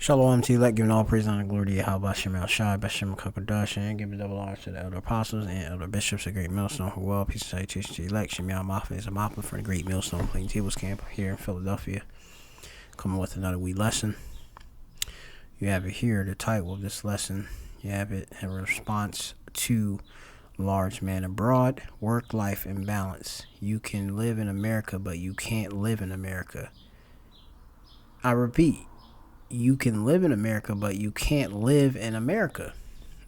Shalom to you, let giving all praise, honor, glory to Yahweh, Shemel Shai, Beshem Kakadash, and give a double honor to the elder apostles and elder bishops of Great Millstone, who well, peace and salutation to the elect. Shemel Maffa is a Maffa for the Great Millstone Plain Tables Camp here in Philadelphia, coming with another wee lesson. You have it here, the title of this lesson. You have it in response to Large Man Abroad, Work-Life Imbalance. You can live in America, but you can't live in America. I repeat. You can live in America, but you can't live in America.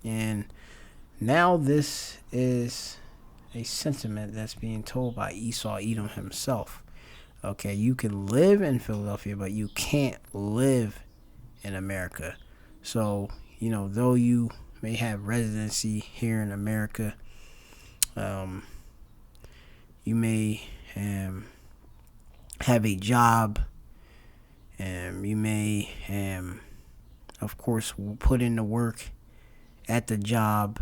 And now this is a sentiment that's being told by Esau Edom himself. Okay, you can live in Philadelphia, but you can't live in America. So, though you may have residency here in America, you may have a job. You may, of course, put in the work at the job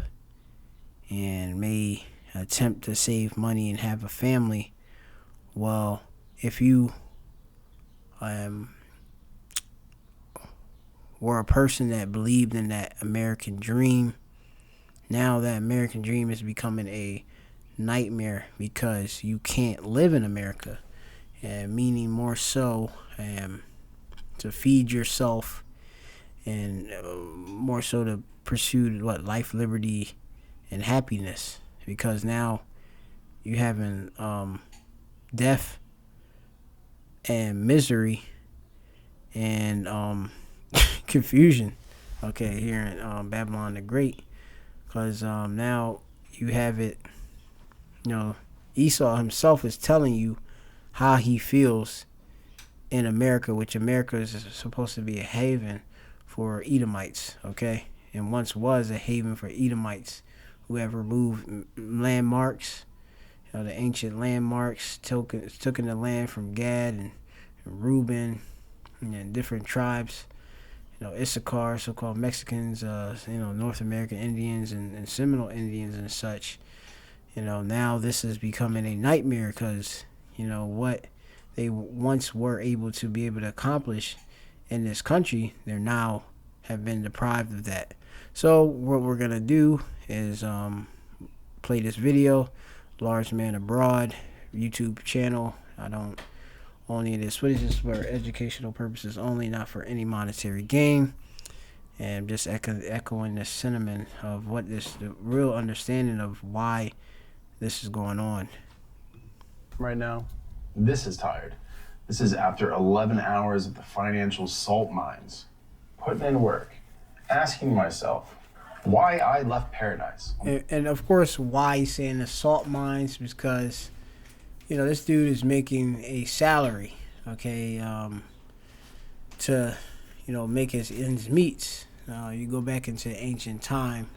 and may attempt to save money and have a family. Well, if you were a person that believed in that American dream, now that American dream is becoming a nightmare because you can't live in America, meaning more so to feed yourself and more so to pursue life, liberty, and happiness, because now you having death and misery and confusion, okay, here in Babylon the Great, because now you have it, Esau himself is telling you how he feels in America, which America is supposed to be a haven for Edomites, okay? And once was a haven for Edomites who have removed landmarks, the ancient landmarks, taken the land from Gad and Reuben and different tribes, Issachar, so-called Mexicans, North American Indians and Seminole Indians and such. Now this is becoming a nightmare because, what they once were able to be able to accomplish in this country, they now have been deprived of that. So what we're going to do is play this video, Large Man Abroad, YouTube channel. I don't own any of this footage. This is for educational purposes only, not for any monetary gain. And just echoing the sentiment of the real understanding of why this is going on. Right now, this is tired. This is after 11 hours at the financial salt mines, putting in work, asking myself why I left paradise. And of course, why he's saying the salt mines, because, this dude is making a salary, okay, to, make his ends meet. You go back into ancient time,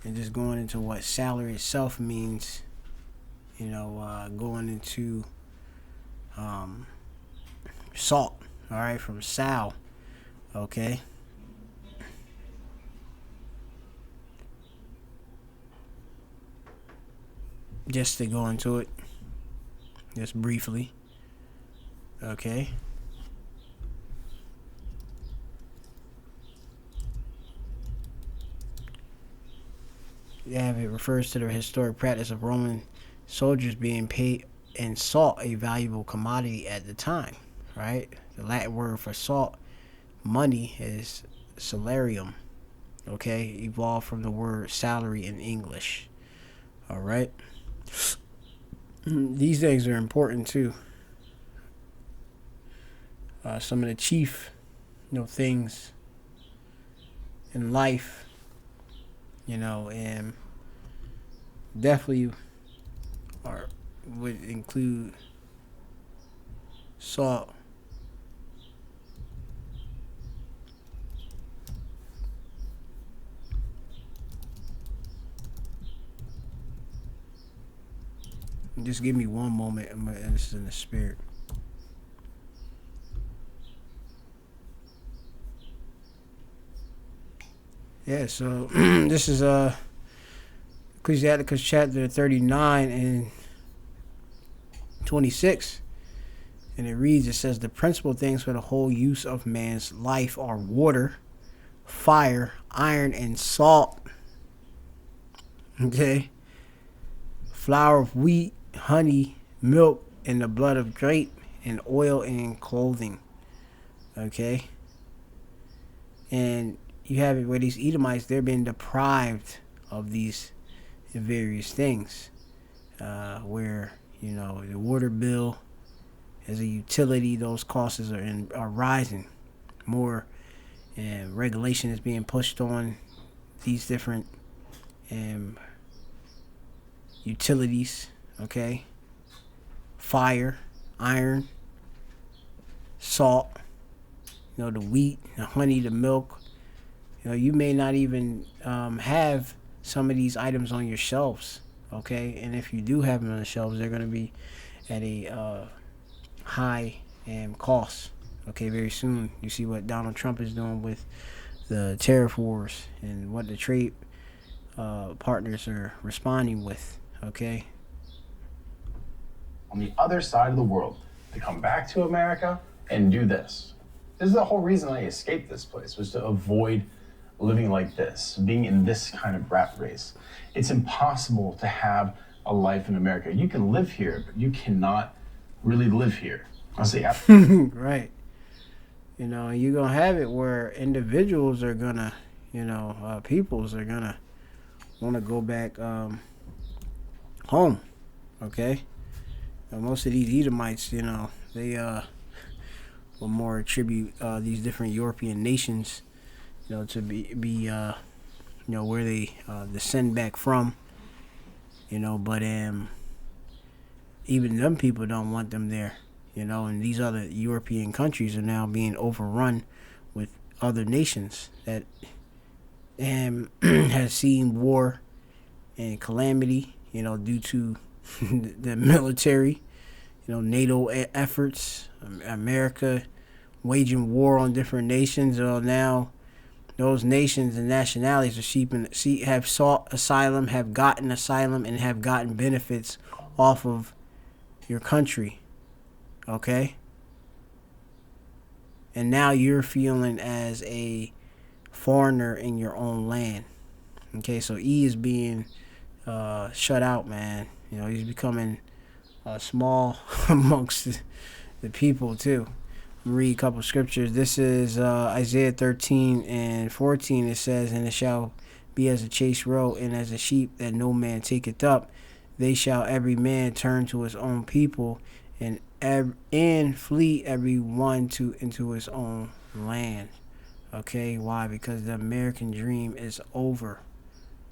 and just going into what salary itself means, going into salt, all right, from sal, okay. Just to go into it, just briefly, okay. Yeah, it refers to the historic practice of Roman soldiers being paid in salt, a valuable commodity at the time, right? The Latin word for salt, money, is salarium, okay? Evolved from the word salary in English, all right? These things are important too. Some of the chief, things in life, and definitely would include salt. Just give me one moment. This is in the spirit. Yeah, so this is Ecclesiasticus chapter 39 and 26. And it reads, it says, the principal things for the whole use of man's life are water, fire, iron, and salt. Okay? Flour of wheat, honey, milk, and the blood of grape, and oil and clothing. Okay? And you have it where these Edomites, they're being deprived of these various things. Where, the water bill, as a utility, those costs are rising more, and regulation is being pushed on these different utilities. Okay, fire, iron, salt, the wheat, the honey, the milk. You may not even have some of these items on your shelves. Okay, and if you do have them on the shelves, they're going to be at a high cost. Okay, very soon. You see what Donald Trump is doing with the tariff wars and what the trade partners are responding with. Okay. On the other side of the world to come back to America and do this. This is the whole reason I escaped this place, was to avoid living like this, being in this kind of rat race. It's impossible to have a life in America. You can live here, but you cannot really live here. I'll say right. You're going to have it where individuals are going to, peoples are going to want to go back home. Okay. Most of these Edomites, they will more attribute these different European nations, to be where they descend back from. But even them people don't want them there. And these other European countries are now being overrun with other nations that has seen war and calamity, due to the military, NATO efforts, America waging war on different nations. Well, now those nations and nationalities have sought asylum, have gotten asylum, and have gotten benefits off of your country. Okay? And now you're feeling as a foreigner in your own land. Okay, so E is being shut out, man. He's becoming small amongst the people, too. Read a couple scriptures. This is Isaiah 13:14. It says, and it shall be as a chased roe, and as a sheep that no man taketh up. They shall every man turn to his own people, and flee every one into his own land. Okay, why? Because the American dream is over.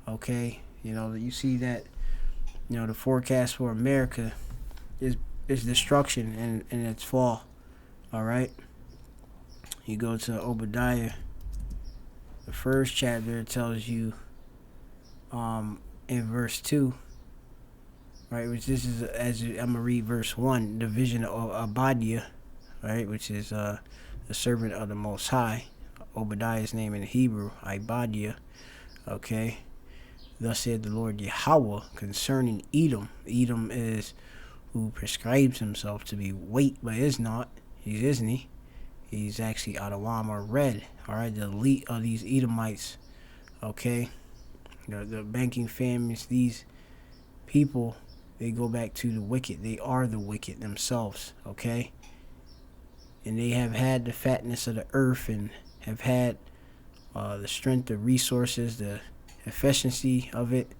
Okay, you see that. The forecast for America is destruction and its fall. All right. You go to Obadiah, the first chapter. It tells you, in verse 2, right? Which this is I'm gonna read verse 1. The vision of Obadiah, right? Which is the servant of the Most High. Obadiah's name in Hebrew, Ibadiah. Okay. Thus said the Lord Yahweh concerning Edom. Edom is who prescribes himself to be white, but is not. He isn't he? He's actually Adawam or red. All right, the elite of these Edomites. Okay, the banking families. These people, they go back to the wicked. They are the wicked themselves. Okay, and they have had the fatness of the earth and have had the strength, the resources, the efficiency of it,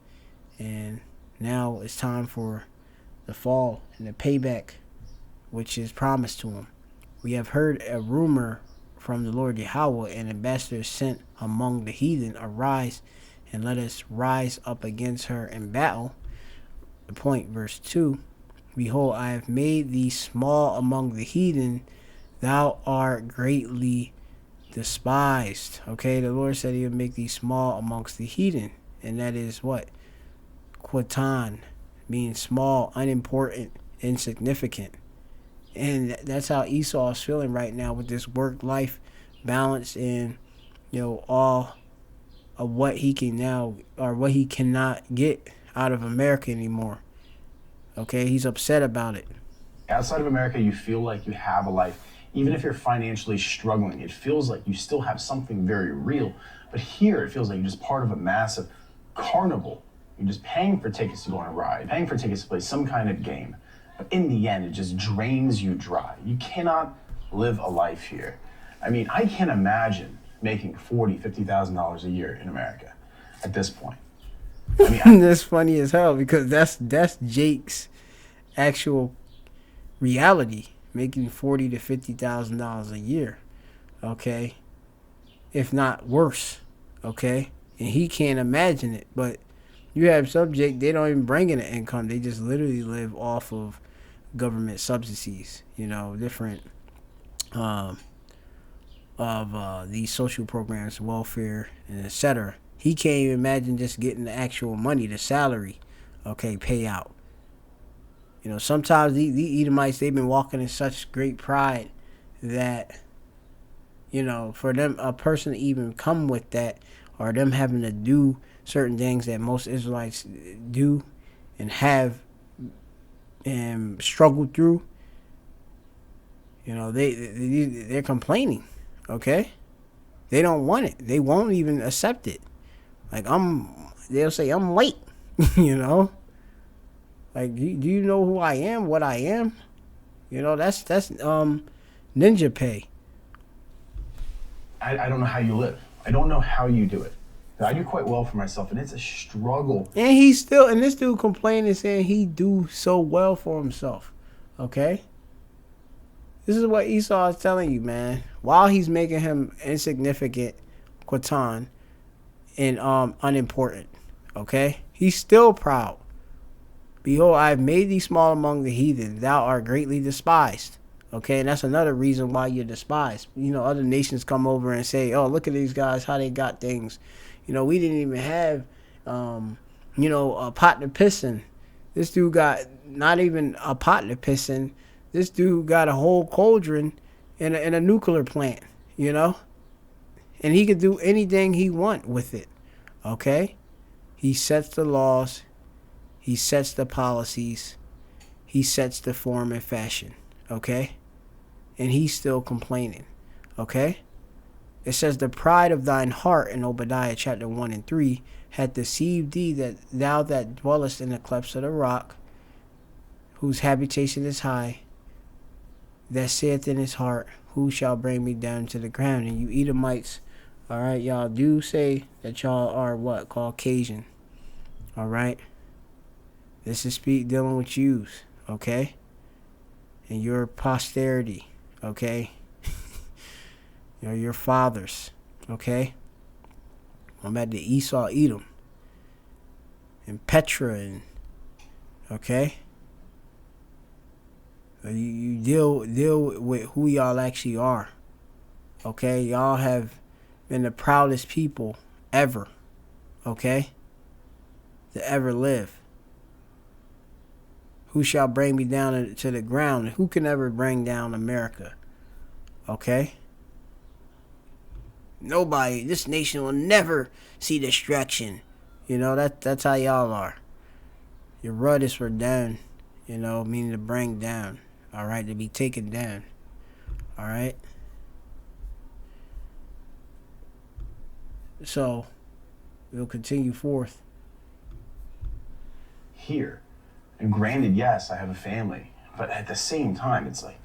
and now it's time for the fall and the payback, which is promised to them. We have heard a rumor from the Lord Yahweh, and ambassadors sent among the heathen. Arise, and let us rise up against her in battle. The point, verse 2. Behold, I have made thee small among the heathen. Thou art greatly despised. Okay, the Lord said he would make thee small amongst the heathen. And that is what? Quatan, being small, unimportant, insignificant. And that's how Esau is feeling right now with this work-life balance and, all of what he can now, or what he cannot get out of America anymore. Okay, he's upset about it. Outside of America, you feel like you have a life. Even if you're financially struggling, it feels like you still have something very real. But here, it feels like you're just part of a massive carnival. You're just paying for tickets to go on a ride, paying for tickets to play some kind of game. But in the end, it just drains you dry. You cannot live a life here. I mean, I can't imagine making $40,000, $50,000 a year in America at this point. I mean, That's funny as hell because that's Jake's actual reality, making $40,000 to $50,000 a year, okay, if not worse, okay, and he can't imagine it. But you have some Jake, they don't even bring in an income; they just literally live off of government subsidies, different of these social programs, welfare, and etc. He can't even imagine just getting the actual money, the salary, okay, payout. Sometimes the Edomites, they've been walking in such great pride that, for them, a person to even come with that, or them having to do certain things that most Israelites do and have and struggled through, they're complaining, okay? They don't want it. They won't even accept it. Like, they'll say, I'm late, Like, do you know who I am, what I am? That's ninja pay. I don't know how you live. I don't know how you do it. I do quite well for myself, and it's a struggle. And this dude complaining, saying he do so well for himself, okay? This is what Esau is telling you, man. While he's making him insignificant, Quatan, and unimportant, okay? He's still proud. Behold, I have made thee small among the heathen. Thou art greatly despised. Okay, and that's another reason why you're despised. Other nations come over and say, oh, look at these guys, how they got things. We didn't even have, a pot to piss in. This dude got not even a pot to piss in. This dude got a whole cauldron in a nuclear plant, And he could do anything he want with it, okay? He sets the laws. He sets the policies. He sets the form and fashion, okay? And he's still complaining, okay? It says, the pride of thine heart in Obadiah chapter 1 and 3 hath deceived thee, that thou that dwellest in the clefts of the rock, whose habitation is high, that saith in his heart, who shall bring me down to the ground? And you Edomites, all right, y'all do say that y'all are what? Caucasian, all right? This is dealing with yous, okay? And your posterity, okay? Your fathers, okay? I'm at the Esau, Edom, and Petra, and okay? You deal with who y'all actually are, okay? Y'all have been the proudest people ever, okay? To ever live. Who shall bring me down to the ground? Who can ever bring down America? Okay? Nobody. This nation will never see destruction. That's how y'all are. Your rud is for down, meaning to bring down. All right? To be taken down. All right? So, we'll continue forth. Here. And granted, yes, I have a family, but at the same time, it's like,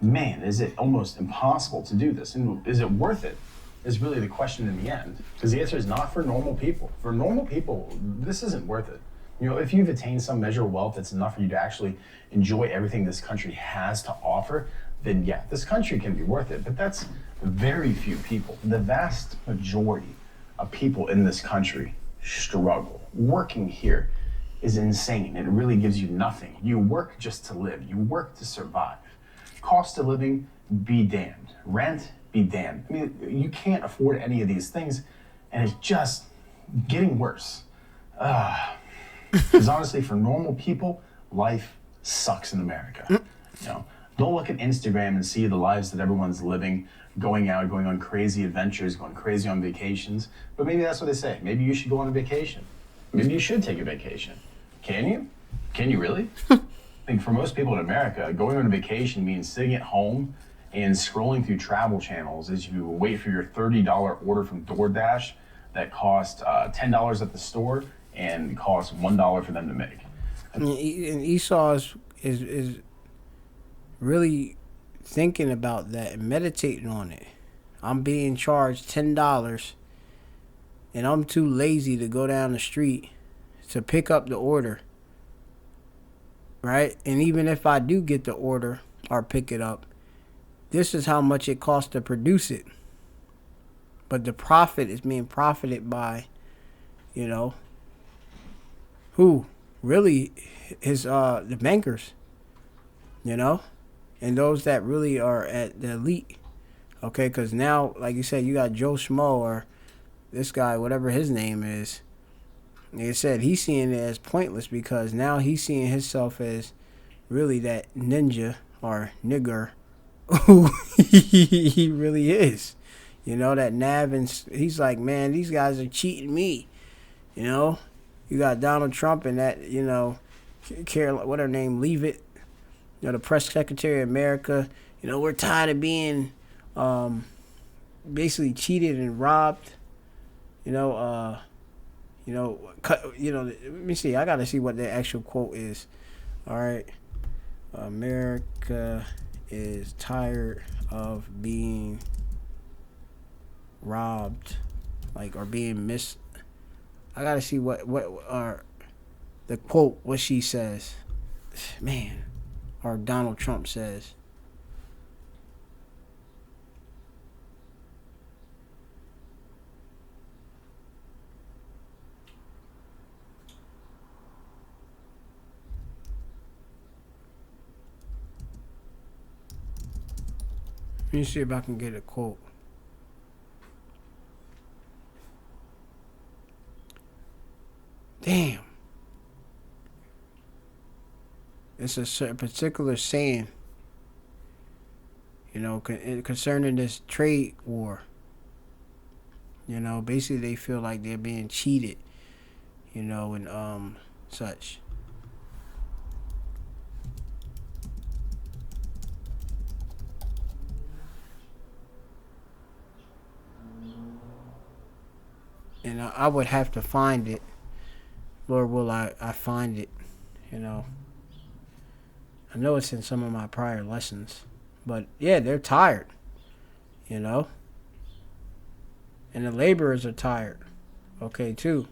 man, is it almost impossible to do this? And is it worth it? Is really the question in the end. Because the answer is not for normal people. For normal people, this isn't worth it. If you've attained some measure of wealth that's enough for you to actually enjoy everything this country has to offer, then yeah, this country can be worth it. But that's very few people. The vast majority of people in this country struggle. Working here is insane. It really gives you nothing. You work just to live. You work to survive. Cost of living, be damned. Rent, be damned. I mean, you can't afford any of these things, and it's just getting worse. Because honestly, for normal people, life sucks in America. Don't look at Instagram and see the lives that everyone's living, going out, going on crazy adventures, going crazy on vacations. But maybe that's what they say. Maybe you should go on a vacation. Maybe you should take a vacation. Can you? Can you really? think for most people in America, going on a vacation means sitting at home and scrolling through travel channels as you wait for your $30 order from DoorDash that costs $10 at the store and costs $1 for them to make. And Esau is really thinking about that and meditating on it. I'm being charged $10 and I'm too lazy to go down the street to pick up the order. Right? And even if I do get the order or pick it up, this is how much it costs to produce it. But the profit is being profited by, who? Really is the bankers, and those that really are at the elite. Okay, because now, like you said, you got Joe Schmo or this guy, whatever his name is. Like I said, he's seeing it as pointless because now he's seeing himself as really that ninja or nigger who he really is. That Nav, and he's like, man, these guys are cheating me. You got Donald Trump and that, Carol, what her name, Leave It, the press secretary of America. We're tired of being basically cheated and robbed. Let me see. I gotta see what the actual quote is. All right, America is tired of being robbed, or being I gotta see what are the quote, what she says, man, or Donald Trump says. Let me see if I can get a quote. Damn. It's a particular saying, concerning this trade war. Basically they feel like they're being cheated, and such. And I would have to find it. Lord, will I find it, I know it's in some of my prior lessons. But, yeah, they're tired, And the laborers are tired, okay, too.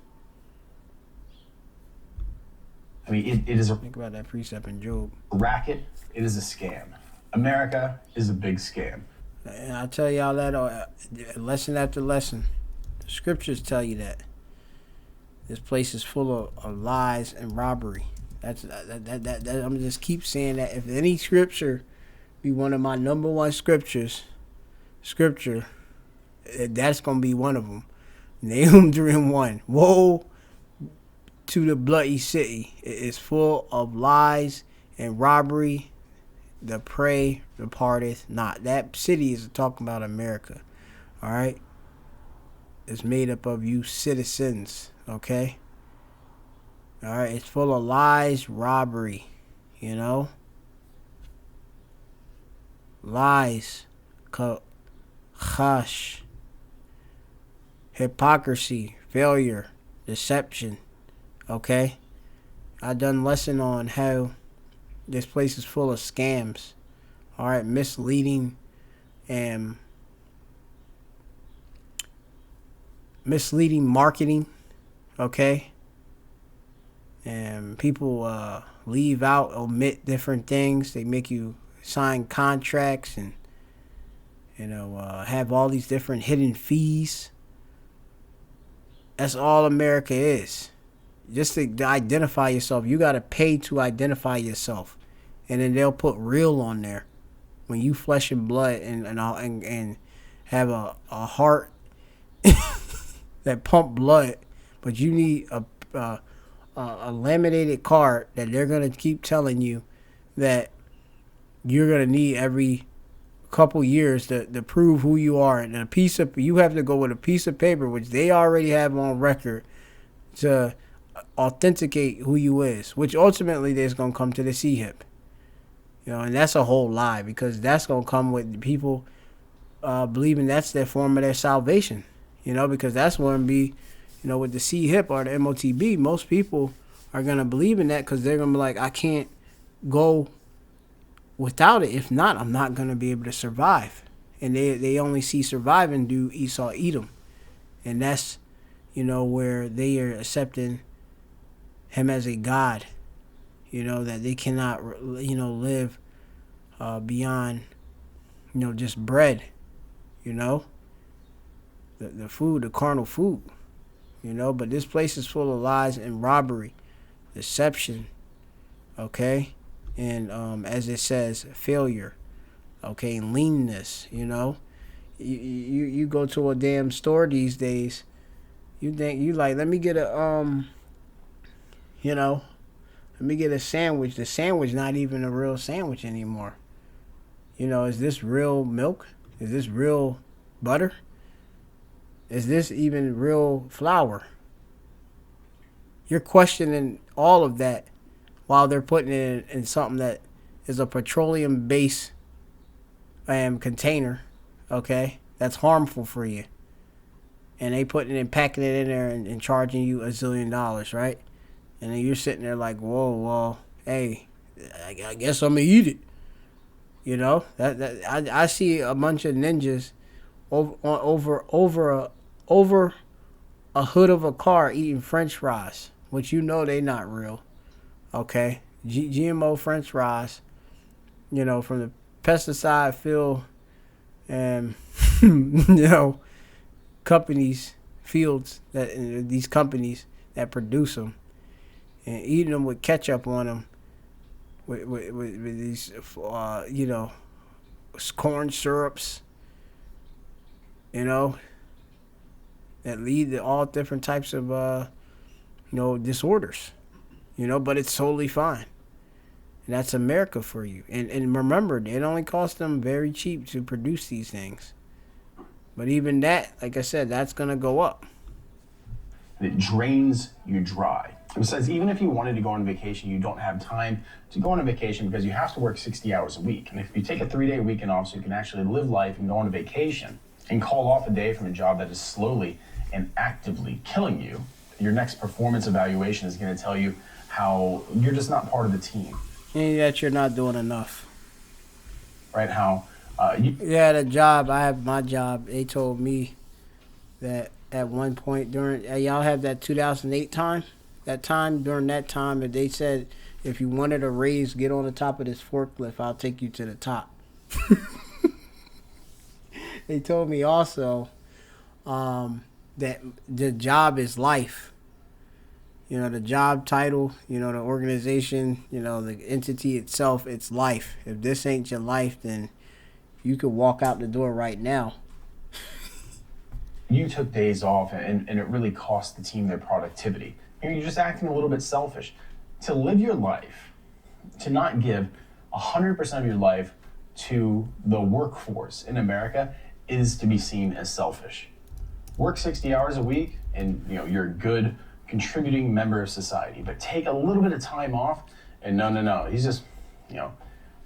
I mean, it is a... Think about that precept in Job. Racket, it is a scam. America is a big scam. And I tell y'all that lesson after lesson. The scriptures tell you that. This place is full of lies and robbery. That I'm just keep saying that. If any scripture be one of my number one scripture, that's gonna be one of them. Nahum 3:1. Woe to the bloody city! It is full of lies and robbery. The prey departeth not. That city is talking about America. All right. It's made up of you citizens. Okay. All right. It's full of lies, robbery. Lies, hush, hypocrisy, failure, deception. Okay. I done lesson on how this place is full of scams. All right. Misleading marketing, okay? And people leave out, omit different things. They make you sign contracts and, have all these different hidden fees. That's all America is. Just to identify yourself, you got to pay to identify yourself. And then they'll put real on there. When you flesh and blood and have a heart that pump blood, but you need a laminated card that they're gonna keep telling you that you're gonna need every couple years to prove who you are, and you have to go with a piece of paper which they already have on record to authenticate who you is, which ultimately there's gonna come to the C-hip. And that's a whole lie, because that's gonna come with people believing that's their form of their salvation. Because that's going to be, with the C hip or the MOTB, most people are gonna believe in that because they're gonna be like, I can't go without it. If not, I'm not gonna be able to survive. And they only see surviving do Esau Edom, and that's where they are accepting him as a god. That they cannot live beyond just bread. The food, the carnal food. But this place is full of lies and robbery, deception, okay, and as it says, failure, okay, and leanness. You go to a damn store these days, you think you like, let me get a sandwich. The sandwich not even a real sandwich anymore. Is this real milk? Is this real butter? Is this even real flour? You're questioning all of that while they're putting it in something that is a petroleum-based container, okay, that's harmful for you. And they putting it and packing it in there and charging you $1 zillion, right? And then you're sitting there like, whoa, well, hey, I guess I'm going to eat it. I see a bunch of ninjas over a hood of a car eating French fries, which they not real, okay? GMO French fries, from the pesticide filled and companies, fields, that these companies that produce them, and eating them with ketchup on them, with these corn syrups, that lead to all different types of disorders, but it's totally fine. And that's America for you. And remember, it only costs them very cheap to produce these things. But even that, like I said, that's going to go up. It drains you dry. Besides, even if you wanted to go on vacation, you don't have time to go on a vacation because you have to work 60 hours a week. And if you take a 3-day weekend off so you can actually live life and go on a vacation and call off a day from a job that is slowly and actively killing you, your next performance evaluation is going to tell you how you're just not part of the team. And that you're not doing enough. Right? The job, I have my job. They told me that at one point during, y'all have that 2008 time? During that time, that they said, if you wanted a raise, get on the top of this forklift, I'll take you to the top. They told me also that the job is life. The job title, the organization, the entity itself, it's life. If this ain't your life, then you could walk out the door right now. You took days off, and it really cost the team their productivity. You're just acting a little bit selfish. To live your life, to not give 100% of your life to the workforce in America is to be seen as selfish. Work 60 hours a week, and you're a good contributing member of society. But take a little bit of time off, and no. He's just,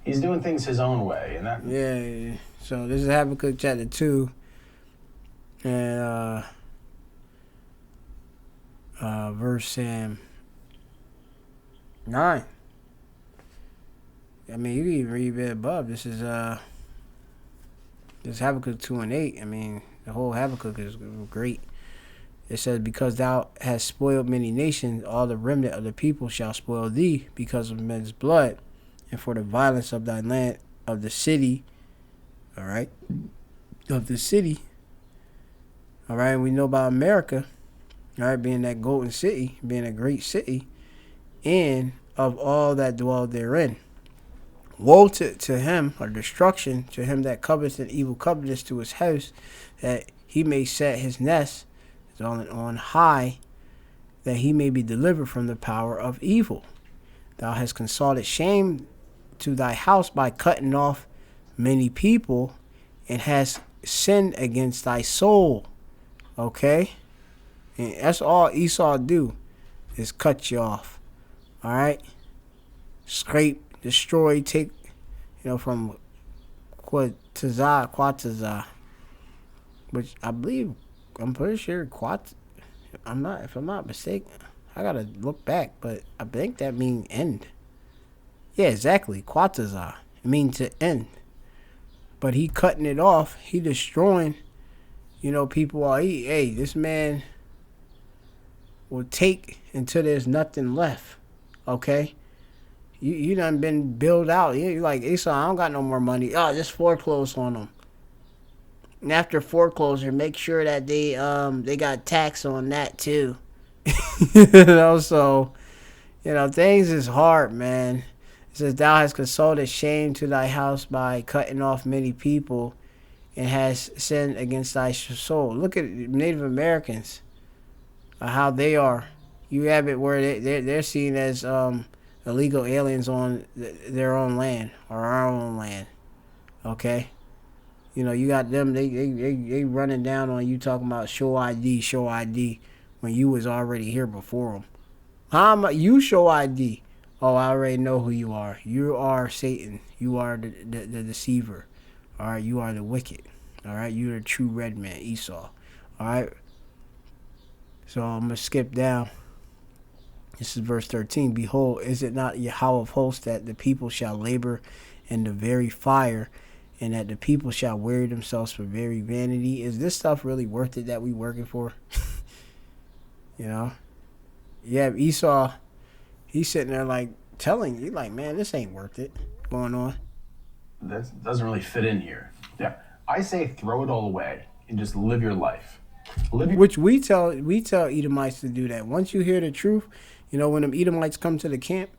he's doing things his own way, and that. Yeah. So this is Habakkuk chapter 2, and verse 9. I mean, you can even read it above. This is Habakkuk 2 and 8. I mean, the whole Habakkuk is great. It says, because thou hast spoiled many nations, all the remnant of the people shall spoil thee because of men's blood, and for the violence of thy land, of the city. All right, of the city. All right, and we know about America. All right, being that golden city, being a great city, and of all that dwell therein. Woe to him, or destruction to him that coveteth an evil covetous to his house, that he may set his nest on high, that he may be delivered from the power of evil. Thou hast consulted shame to thy house by cutting off many people, and hast sinned against thy soul. Okay? And that's all Esau do, is cut you off. Alright? Scrape, destroy, take from Quatazah, which I believe, I'm pretty sure if I'm not mistaken, I gotta look back, but I think that means end. Yeah, exactly, Quatazah. It means to end. But he cutting it off. He destroying. People are. Hey, this man will take until there's nothing left. Okay, you done been billed out. You like Esau. I don't got no more money. Oh, just foreclose on them. And after foreclosure, make sure that they got tax on that too. So things is hard, man. It says thou hast consulted shame to thy house by cutting off many people, and has sinned against thy soul. Look at Native Americans, how they are. You have it where they're seen as illegal aliens on their own land or our own land. Okay, you got them. They running down on you talking about show ID, when you was already here before them. You show ID? Oh, I already know who you are. You are Satan. You are the deceiver. All right, you are the wicked. All right, you're the true red man, Esau. All right. So I'm gonna skip down. This is verse 13. Behold, is it not Yahweh of hosts that the people shall labor in the very fire, and that the people shall weary themselves for very vanity? Is this stuff really worth it that we working for? Yeah, Esau, he's sitting there like telling you, like, man, this ain't worth it. What's going on? That doesn't really fit in here. Yeah, I say throw it all away and just live your life. Which we tell Edomites to do that. Once you hear the truth, when them Edomites come to the camp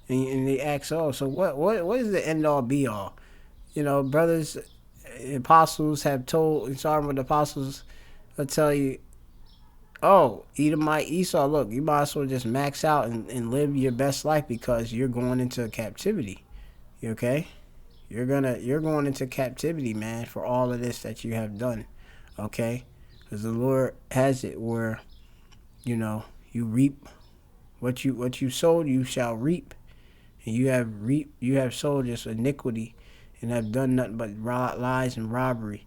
and they ask, oh, so what is the end all be all? Brothers, apostles have told, sorry, with the apostles will tell you, oh, Edomite, Esau, look, you might as well just max out and live your best life, because you're going into captivity. Okay? You're going into captivity, man, for all of this that you have done. Okay? Because the Lord has it where, you reap what you sowed, you shall reap. And you have sowed just iniquity, and have done nothing but lies and robbery,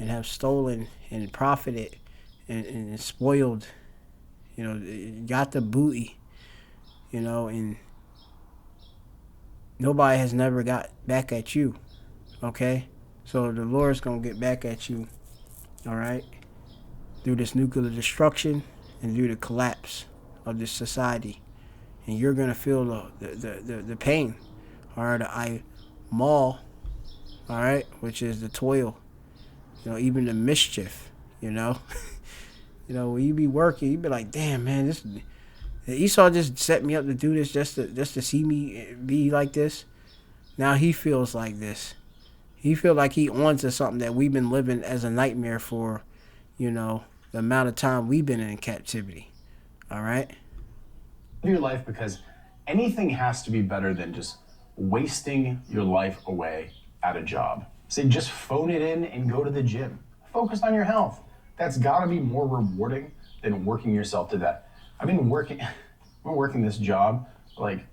and have stolen and profited and spoiled, got the booty, and nobody has never got back at you. Okay? So the Lord's going to get back at you, all right, through this nuclear destruction and through the collapse of this society. And you're going to feel the pain, all right, the maul, all right, which is the toil, even the mischief, when you be working, you be like, damn, man, this Esau just set me up to do this just to see me be like this. Now he feels like this. He feel like he onto something that we've been living as a nightmare for, the amount of time we've been in captivity. All right? Live your life, because anything has to be better than just wasting your life away at a job. Say, just phone it in and go to the gym. Focus on your health. That's got to be more rewarding than working yourself to death. I've been working this job for like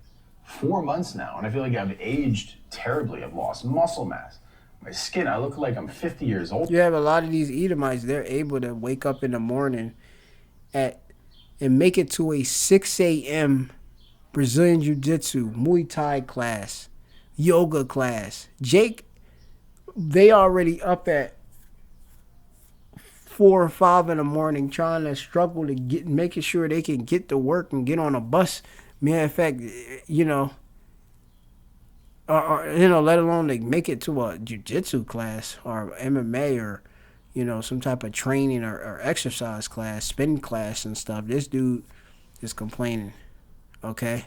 4 months now, and I feel like I've aged terribly. I've lost muscle mass. My skin, I look like I'm 50 years old. You have a lot of these Edomites, they're able to wake up in the morning and make it to a 6 a.m. Brazilian Jiu-Jitsu, Muay Thai class, yoga class. Jake, they already up at 4 or 5 in the morning trying to struggle to making sure they can get to work and get on a bus. Matter of fact, let alone they make it to a jiu-jitsu class or MMA or, some type of training or exercise class, spin class and stuff. This dude is complaining. Okay?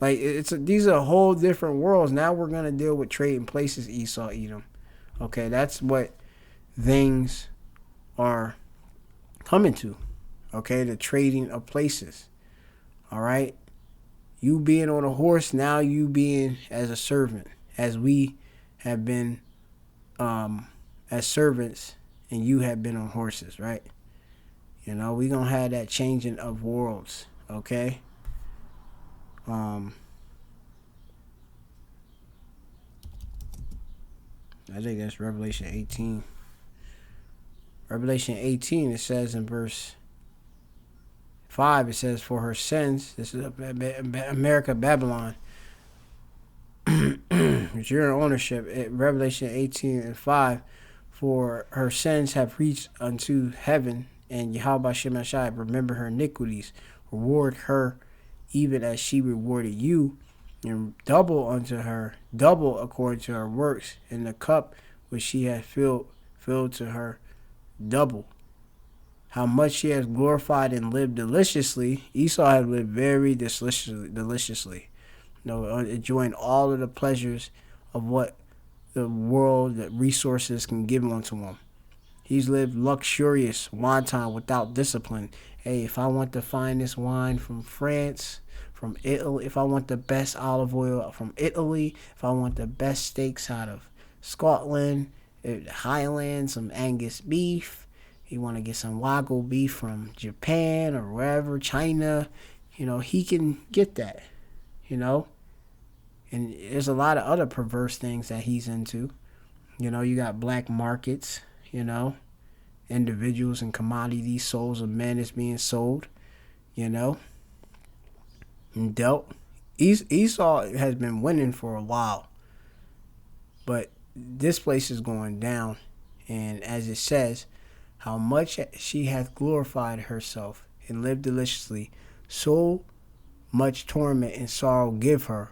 Like, these are whole different worlds. Now we're going to deal with trading places, Esau, Edom. Okay? That's what things are coming to. Okay? The trading of places. All right? You being on a horse, now you being as a servant, as we have been as servants, and you have been on horses, right? We gonna have that changing of worlds, okay? I think that's Revelation 18. Revelation 18, it says in verse 5, it says, for her sins, this is America, Babylon, which you're in ownership, Revelation 18 and 5, for her sins have reached unto heaven, and Yahweh Shemashai, remember her iniquities, reward her even as she rewarded you, and double unto her, double according to her works, and the cup which she hath filled to her double. How much she has glorified and lived deliciously. Esau had lived very deliciously. Enjoying all of the pleasures of what the world, the resources can give unto him. He's lived luxurious, wanton, without discipline. Hey, if I want the finest wine from France, from Italy, if I want the best olive oil from Italy, if I want the best steaks out of Scotland, Highland, some Angus beef, you want to get some Wagyu beef from Japan or wherever, China, he can get that, And there's a lot of other perverse things that he's into. You got black markets, individuals and commodities, souls of men is being sold, and dealt. Esau has been winning for a while, but this place is going down. And as it says, how much she hath glorified herself and lived deliciously, so much torment and sorrow give her.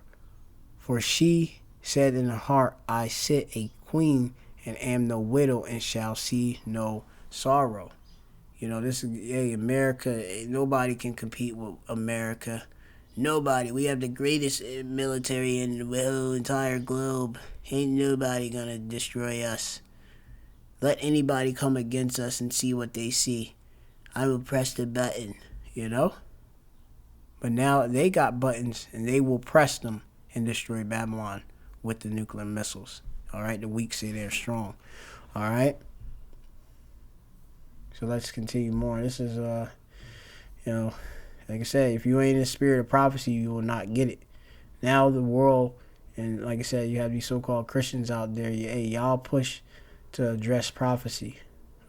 For she said in her heart, I sit a queen and am no widow and shall see no sorrow. This is America. Nobody can compete with America. Nobody. We have the greatest military in the whole entire globe. Ain't nobody gonna destroy us. Let anybody come against us and see what they see. I will press the button, But now they got buttons and they will press them and destroy Babylon with the nuclear missiles. All right, the weak say they're strong. All right. So let's continue more. This is, like I said, if you ain't in the spirit of prophecy, you will not get it. Now the world, and like I said, you have these so-called Christians out there. Y'all push to address prophecy.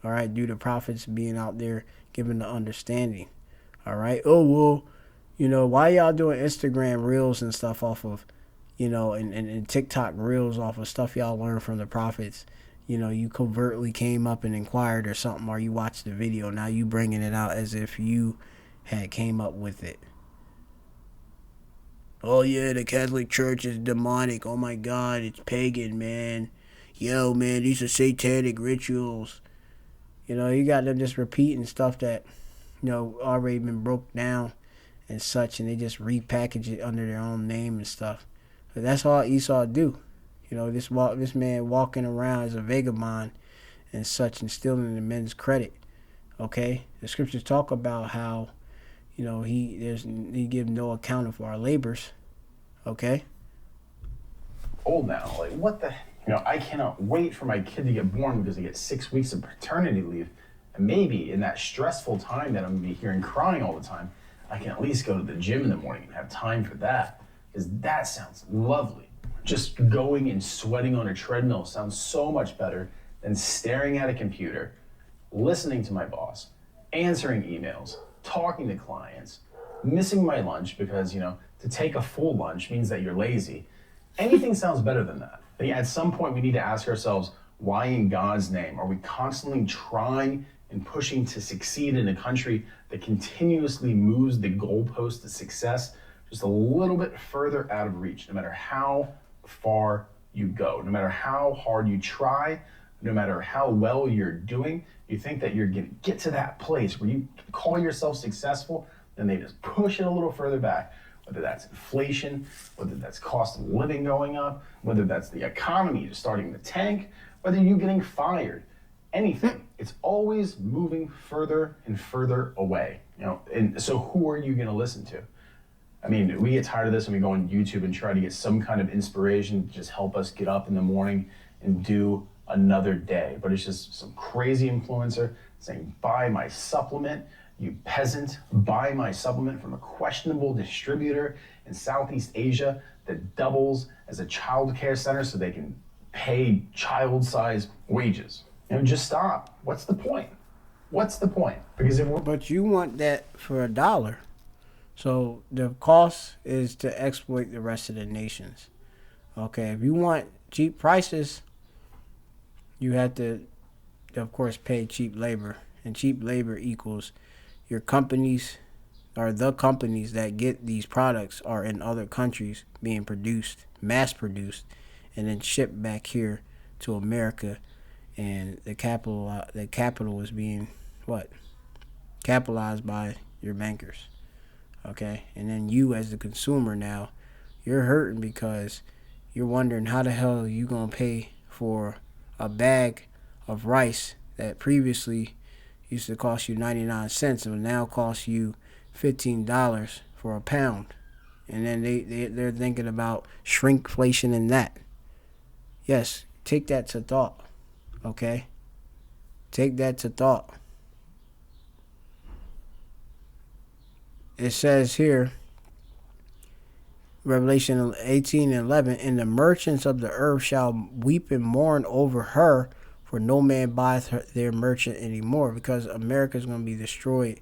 All right, due to prophets being out there giving the understanding. All right. Oh well, why y'all doing Instagram reels and stuff off of, and TikTok reels off of stuff y'all learned from the prophets? You covertly came up and inquired or something, or you watched the video. Now you bringing it out as if you had came up with it. Oh yeah, the Catholic Church is demonic. Oh my God, it's pagan, man. Yo, man, these are satanic rituals. You got them just repeating stuff that, already been broke down and such, and they just repackage it under their own name and stuff. But that's all Esau do. This man walking around as a vagabond and such and stealing the men's credit. Okay? The scriptures talk about how, he give no account of our labors. Okay? Old now, like what the, I cannot wait for my kid to get born because I get 6 weeks of paternity leave. And maybe in that stressful time that I'm gonna be hearing crying all the time, I can at least go to the gym in the morning and have time for that. Because that sounds lovely. Just going and sweating on a treadmill sounds so much better than staring at a computer, listening to my boss, answering emails, talking to clients, missing my lunch because, to take a full lunch means that you're lazy. Anything sounds better than that. But at some point, we need to ask ourselves, why in God's name are we constantly trying and pushing to succeed in a country that continuously moves the goalpost to success just a little bit further out of reach, no matter how far you go, no matter how hard you try, no matter how well you're doing, you think that you're going to get to that place where you call yourself successful, then they just push it a little further back. Whether that's inflation, whether that's cost of living going up, whether that's the economy just starting to tank, whether you're getting fired, anything. It's always moving further and further away. And so who are you going to listen to? I mean, we get tired of this and we go on YouTube and try to get some kind of inspiration to just help us get up in the morning and do another day. But it's just some crazy influencer saying, buy my supplement. You peasant, buy my supplement from a questionable distributor in Southeast Asia that doubles as a child care center so they can paid child-sized wages. Just stop. What's the point? What's the point? Because if we're... But you want that for $1. So the cost is to exploit the rest of the nations. Okay, if you want cheap prices, you have to, of course, pay cheap labor. And cheap labor equals your companies, or the companies that get these products are in other countries being produced, mass produced, and then shipped back here to America. And the capital is being what? Capitalized by your bankers. Okay, and then you as the consumer now, you're hurting because you're wondering how the hell you gonna pay for a bag of rice that previously used to cost you 99 cents and will now cost you $15 for a pound. And then they're thinking about shrinkflation in that. Yes, take that to thought. Okay, take that to thought. It says here, Revelation 18:11, and the merchants of the earth shall weep and mourn over her, for no man buyeth their merchant anymore, because America's going to be destroyed.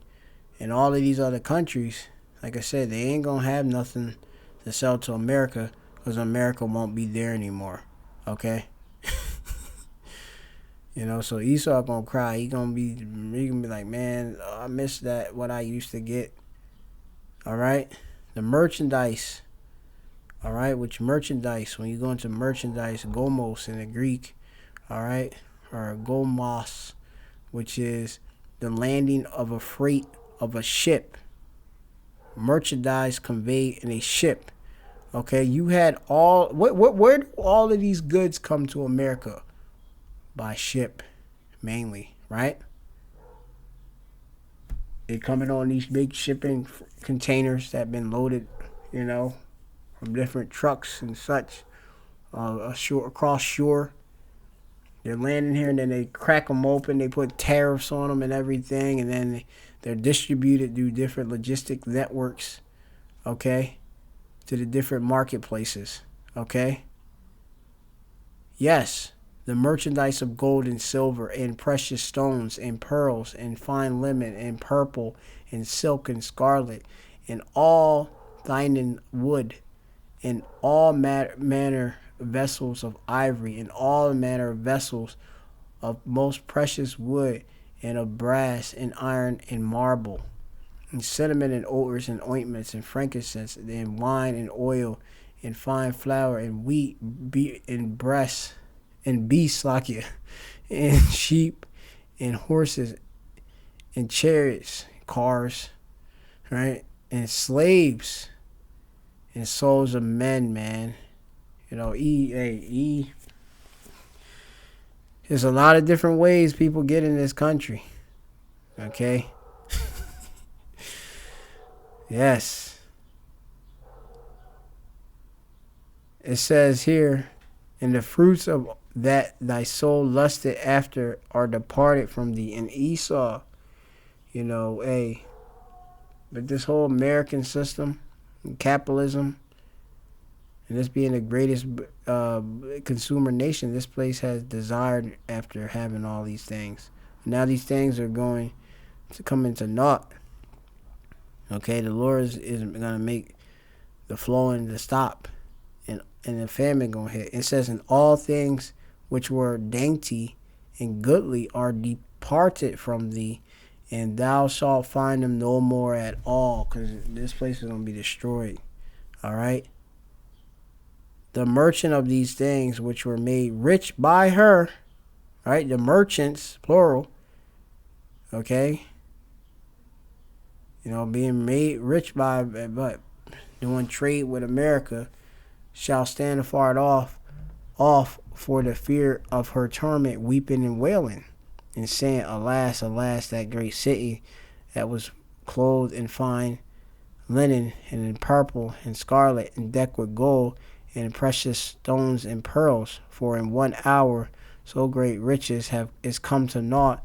And all of these other countries, like I said, they ain't going to have nothing to sell to America, because America won't be there anymore. Okay? So Esau going to cry. He gonna be like, man, I miss that, what I used to get. All right, the merchandise. All right, which merchandise? When you go into merchandise, gomos in the Greek, all right, or gomos, which is the landing of a freight of a ship. Merchandise conveyed in a ship. Okay, you had all. Where do all of these goods come to America? By ship, mainly, right? They coming on these big shipping containers that have been loaded, from different trucks and such, across shore. They're landing here, and then they crack them open. They put tariffs on them and everything, and then they're distributed through different logistic networks, okay, to the different marketplaces, okay? Yes. The merchandise of gold and silver and precious stones and pearls and fine linen and purple and silk and scarlet and all thine wood and all manner vessels of ivory and all manner of vessels of most precious wood and of brass and iron and marble and cinnamon and odors and ointments and frankincense and wine and oil and fine flour and wheat and breasts and beasts, and sheep, and horses, and chariots, cars, right, and slaves, and souls of men, man. There's a lot of different ways people get in this country. Okay. Yes. It says here, and the fruits of that thy soul lusted after are departed from thee. And Esau, but this whole American system, and capitalism, and this being the greatest consumer nation, this place has desired after having all these things. Now these things are going to come into naught. Okay, the Lord is going to make the flowing to stop, and the famine going to hit. It says, in all things which were dainty and goodly are departed from thee, and thou shalt find them no more at all, because this place is going to be destroyed. All right? The merchant of these things which were made rich by her, right? The merchants, plural, okay? Being made rich by, but doing trade with America, shall stand afar off for the fear of her torment, weeping and wailing, and saying, alas, alas, that great city that was clothed in fine linen and in purple and scarlet and decked with gold and precious stones and pearls, for in 1 hour so great riches is come to naught,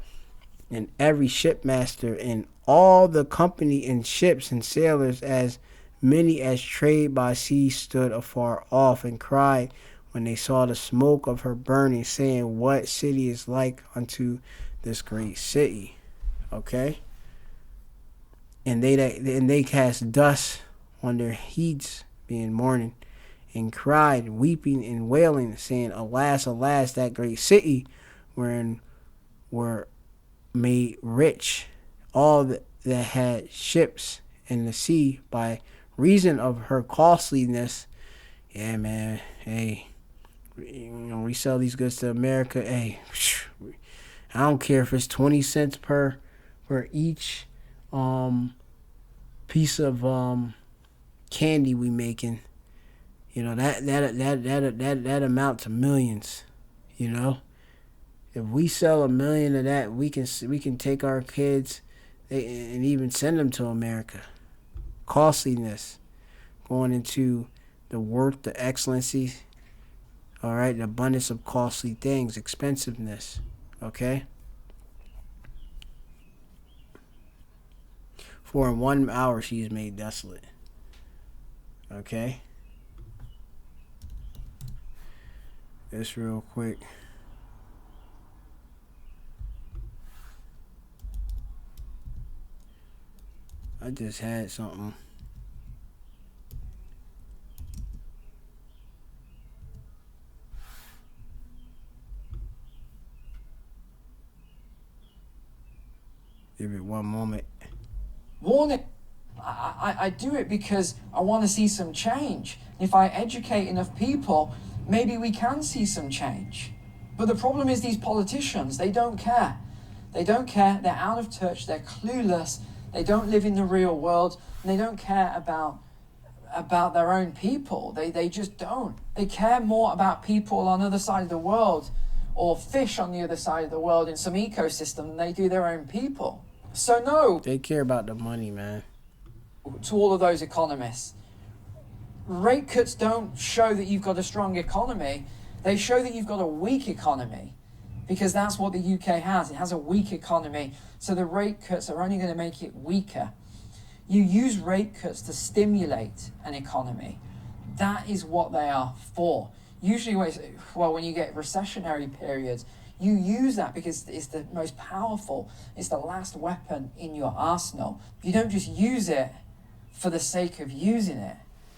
and every shipmaster and all the company in ships and sailors, as many as trade by sea, stood afar off and cried when they saw the smoke of her burning, saying, what city is like unto this great city? Okay? And they cast dust on their heads, being mourning, and cried, weeping and wailing, saying, alas, alas, that great city, wherein were made rich all that had ships in the sea by reason of her costliness. Yeah, man. Hey, we sell these goods to America. Hey, I don't care if it's 20 cents per each piece of candy we making. That amount to millions. If we sell 1 million of that, we can take our kids and even send them to America. Costliness going into the worth, the excellency, all right, the abundance of costly things, expensiveness, okay? For in 1 hour she is made desolate, okay? This real quick. I just had something. Give it one moment. Warning. I do it because I want to see some change. If I educate enough people, maybe we can see some change. But the problem is these politicians, they don't care. They don't care. They're out of touch. They're clueless. They don't live in the real world. And they don't care about their own people. They just don't. They care more about people on the other side of the world or fish on the other side of the world in some ecosystem than they do their own people. So no. They care about the money, man. To all of those economists, rate cuts don't show that you've got a strong economy. They show that you've got a weak economy, because that's what the UK has. It has a weak economy, so the rate cuts are only going to make it weaker. You use rate cuts to stimulate an economy. That is what they are for. Usually, when you get recessionary periods, you use that because it's the most powerful, it's the last weapon in your arsenal. You don't just use it for the sake of using it.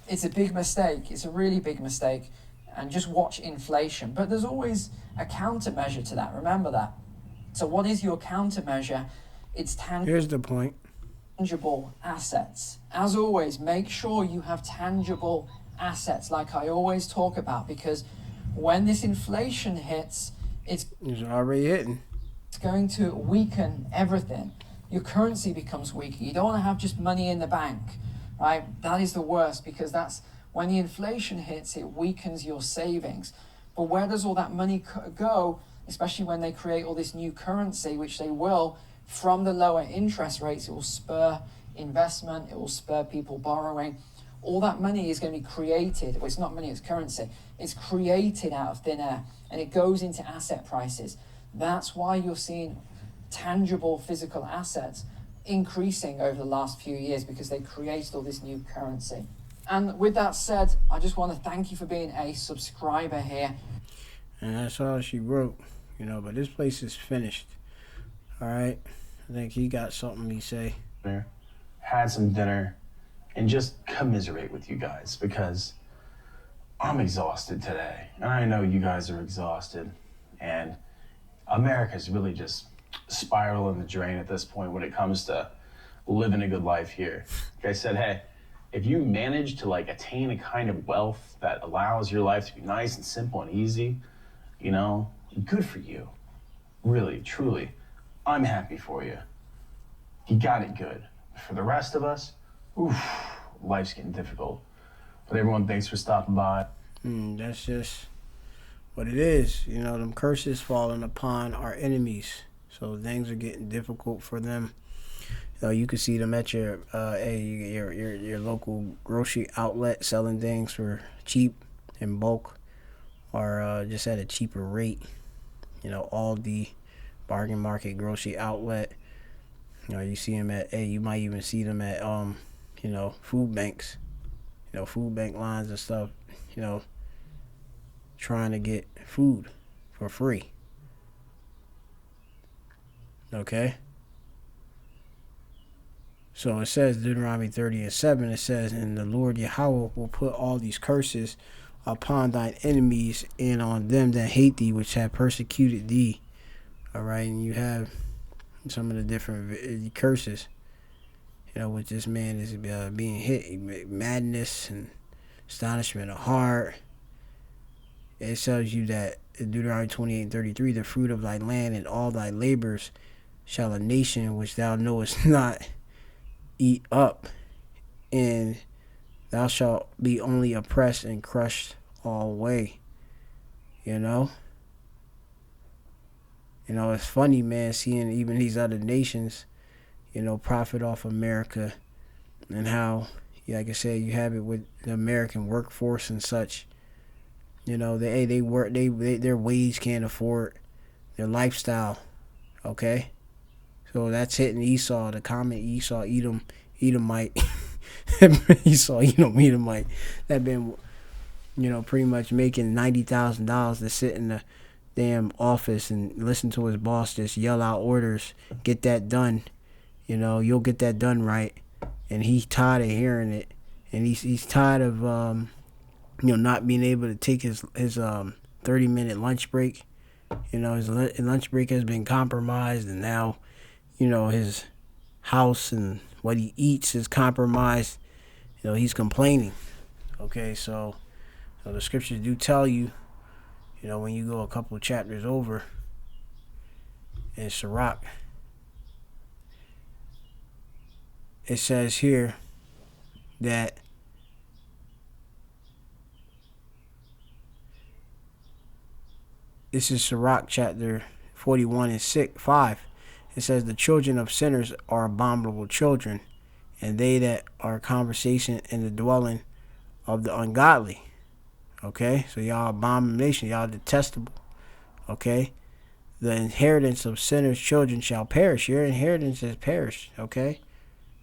It's a big mistake. It's a really big mistake. And just watch inflation. But there's always a countermeasure to that. Remember that. So what is your countermeasure? It's Here's the point. Tangible assets. As always, make sure you have tangible assets, like I always talk about, because when this inflation hits, it's already hitting. It's going to weaken everything. Your currency becomes weaker. You don't want to have just money in the bank, right? That is the worst, because that's when the inflation hits, it weakens your savings. But where does all that money go, especially when they create all this new currency, which they will, from the lower interest rates? It will spur investment. It will spur people borrowing. All that money is going to be created. Well, it's not money, it's currency. It's created out of thin air, and it goes into asset prices. That's why you're seeing tangible physical assets increasing over the last few years, because they created all this new currency. And with that said, I just want to thank you for being a subscriber here. And that's all she wrote, but this place is finished. All right? I think he got something he say. Had some dinner and just commiserate with you guys, because I'm exhausted today. And I know you guys are exhausted. And America's really just spiraling the drain at this point when it comes to living a good life here. Like I said, hey, if you manage to attain a kind of wealth that allows your life to be nice and simple and easy, good for you. Really, truly, I'm happy for you. You got it good. For the rest of us, life's getting difficult. But everyone, thanks for stopping by. That's just what it is. Them curses falling upon our enemies. So things are getting difficult for them. You can see them at your local grocery outlet selling things for cheap in bulk, or just at a cheaper rate. Aldi, Bargain Market, grocery outlet. You see them at you might even see them at food banks. Food bank lines and stuff. trying to get food for free. Okay? So it says, Deuteronomy 30:7, it says, and the Lord Yahweh will put all these curses upon thine enemies and on them that hate thee, which have persecuted thee. All right, and you have some of the different curses, which this man is being hit. Madness and astonishment of heart. It tells you that in Deuteronomy 28:33, the fruit of thy land and all thy labors shall a nation which thou knowest not eat up, and thou shalt be only oppressed and crushed alway. It's funny, man, seeing even these other nations, profit off America, and how, like I said, you have it with the American workforce and such. They work, their wage can't afford their lifestyle. Okay, so that's hitting Esau, the common Esau, Edomite, Edomite, that been, pretty much making $90,000 to sit in the damn office and listen to his boss just yell out orders, get that done, you'll get that done right, and he's tired of hearing it, and he's tired of not being able to take his 30-minute lunch break. His lunch break has been compromised, and now his house and what he eats is compromised. He's complaining. Okay, so the scriptures do tell you, when you go a couple of chapters over in Sirach, it says here that this is Sirach chapter 41 and 5. It says, the children of sinners are abominable children, and they that are conversation in the dwelling of the ungodly. Okay, so y'all abomination, y'all detestable. Okay, the inheritance of sinners' children shall perish. Your inheritance has perished. Okay,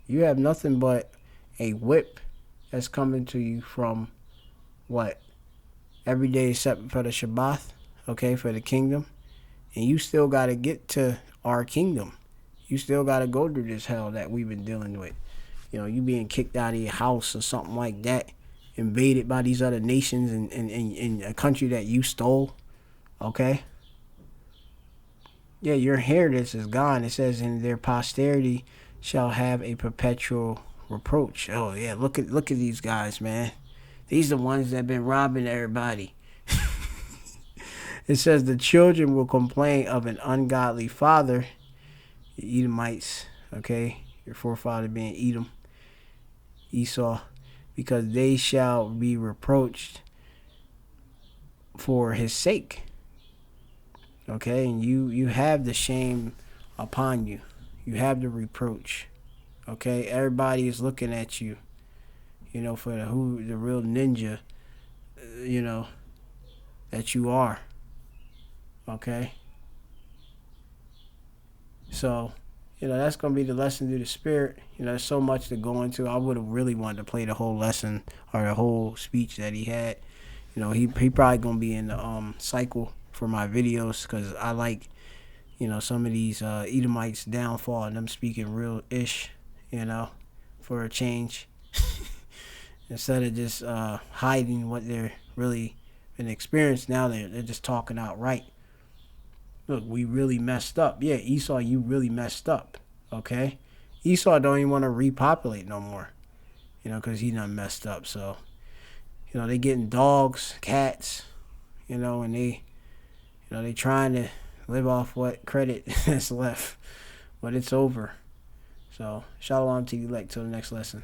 you have nothing but a whip that's coming to you from what? Every day except for the Shabbat. Okay, for the kingdom, and you still got to get to our kingdom. You still got to go through this hell that we've been dealing with. You being kicked out of your house or something like that, invaded by these other nations in a country that you stole. Okay? Yeah, your inheritance is gone. It says, in their posterity shall have a perpetual reproach. Oh yeah, look at these guys, man. These are the ones that been robbing everybody. It says, the children will complain of an ungodly father. The Edomites, okay, your forefather being Edom, Esau, because they shall be reproached for his sake. Okay, and you have the shame upon you. You have the reproach. Okay, everybody is looking at you, for the real ninja, that you are. Okay, so that's gonna be the lesson through the spirit. There's so much to go into. I would have really wanted to play the whole lesson or the whole speech that he had. He probably gonna be in the cycle for my videos, because I like some of these Edomites downfall and them speaking real ish, for a change, instead of just hiding what they're really been experienced. Now they're just talking outright. Look, we really messed up. Yeah, Esau, you really messed up. Okay? Esau don't even want to repopulate no more. Because he done messed up. So, they getting dogs, cats, and they trying to live off what credit that's left. But it's over. So, shalom to you, till the next lesson.